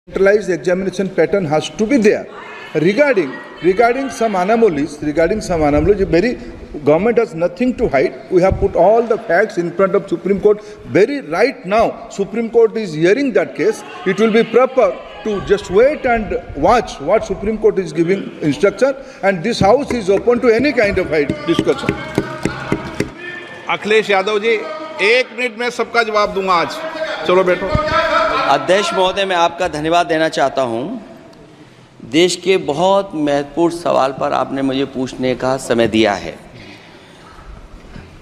Centralized examination pattern has to be there. Regarding some anomalies, very government has nothing to hide. We have put all the facts in front of Supreme Court. Very right now, Supreme Court is hearing that case. It will be proper to just wait and watch what Supreme Court is giving instruction, and this house is open to any kind of discussion. Akhilesh Yadav ji, 1 मिनट में सबका जवाब दूंगा आज. चलो बैठो. अध्यक्ष महोदय, मैं आपका धन्यवाद देना चाहता हूं. देश के बहुत महत्वपूर्ण सवाल पर आपने मुझे पूछने का समय दिया है.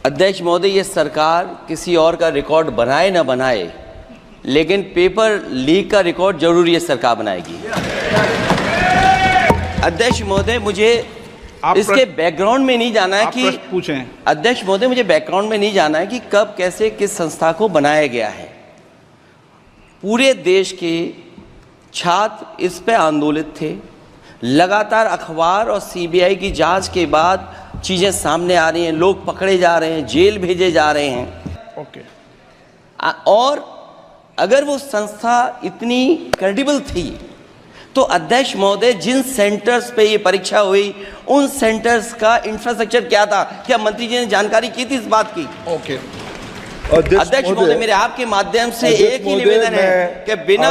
अध्यक्ष महोदय, ये सरकार किसी और का रिकॉर्ड बनाए ना बनाए, लेकिन पेपर लीक का रिकॉर्ड जरूर ये सरकार बनाएगी. अध्यक्ष महोदय, मुझे इसके बैकग्राउंड में नहीं जाना है कि पूछें. अध्यक्ष महोदय, मुझे बैकग्राउंड में नहीं जाना है कि कब कैसे किस संस्था को बनाया गया है. पूरे देश के छात्र इस पे आंदोलित थे. लगातार अखबार और सीबीआई की जांच के बाद चीज़ें सामने आ रही हैं. लोग पकड़े जा रहे हैं, जेल भेजे जा रहे हैं. ओके. और अगर वो संस्था इतनी क्रेडिबल थी तो अध्यक्ष महोदय, जिन सेंटर्स पे ये परीक्षा हुई उन सेंटर्स का इंफ्रास्ट्रक्चर क्या था? क्या मंत्री जी ने जानकारी की थी इस बात की? ओके. अध्यक्ष महोदय, मेरे आपके माध्यम से एक ही निवेदन है कि बिना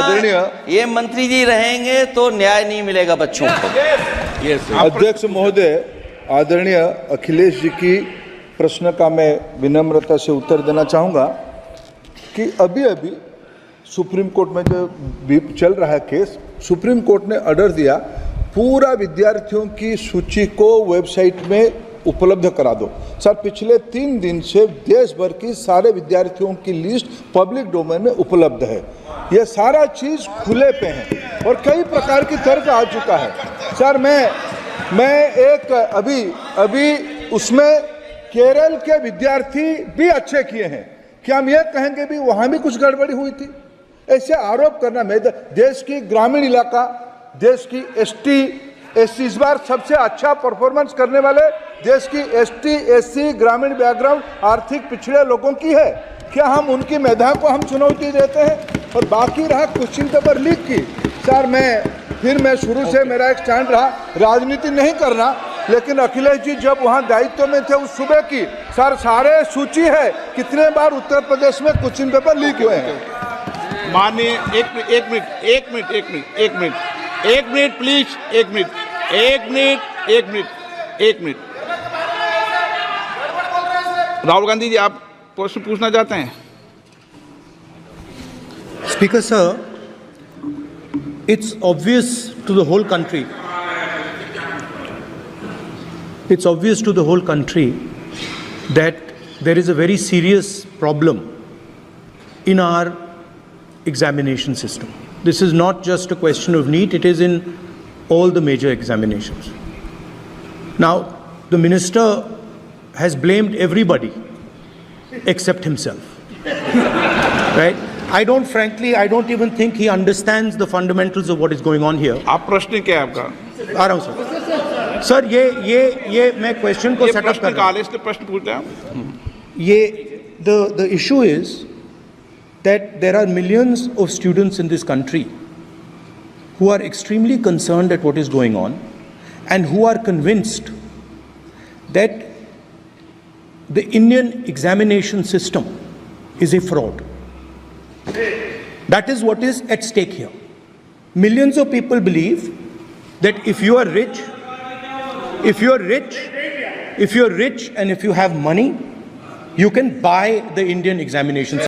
ये मंत्री जी रहेंगे तो न्याय नहीं मिलेगा बच्चों को. अध्यक्ष महोदय, आदरणीय अखिलेश जी की प्रश्न का मैं विनम्रता से उत्तर देना चाहूँगा कि अभी सुप्रीम कोर्ट में जो चल रहा है केस, सुप्रीम कोर्ट ने ऑर्डर दिया पूरा विद्यार्थियों की सूची को वेबसाइट में उपलब्ध करा दो. सर, पिछले 3 दिन से देश भर की सारे विद्यार्थियों की लिस्ट पब्लिक डोमेन में उपलब्ध है. ये सारा चीज़ खुले पे है और कई प्रकार की तर्क आ चुका है. सर, मैं एक अभी उसमें केरल के विद्यार्थी भी अच्छे किए हैं. क्या हम ये कहेंगे भी वहाँ भी कुछ गड़बड़ी हुई थी? ऐसे आरोप करना, मैं देश की ग्रामीण इलाका, देश की एसटी इस बार सबसे अच्छा परफॉर्मेंस करने वाले देश की एसटी ग्रामीण बैकग्राउंड आर्थिक पिछड़े लोगों की है. क्या हम उनकी मेधा को हम चुनौती देते हैं? और बाकी रहा क्वेश्चन पेपर लीक की. सर, मैं शुरू से मेरा एक स्टैंड रहा, राजनीति नहीं करना, लेकिन अखिलेश जी जब वहाँ दायित्व में थे उस सुबह की सर सारे सूची है कितने बार उत्तर प्रदेश में क्वेश्चन पेपर लीक हुए हैं. माननीय एक मिनट प्लीज. एक मिनट. राहुल गांधी जी, आप प्रश्न पूछना चाहते हैं? Speaker sir, it's obvious to the whole country. It's obvious to the whole country that there is a very serious problem in our examination system. This is not just a question of NEET, it is in all the major examinations. Now, the minister has blamed everybody except himself. Right? I don't even think he understands the fundamentals of what is going on here. आप प्रश्न क्या है आपका? आ रहा हूँ sir. Sir, ये मैं question को सेटअप कर रहा हूँ. इसलिए प्रश्न पूछते हैं. ये the issue is that there are millions of students in this country who are extremely concerned at what is going on and who are convinced that the Indian examination system is a fraud. That is what is at stake here. Millions of people believe that if you are rich and if you have money, you can buy the Indian examination system.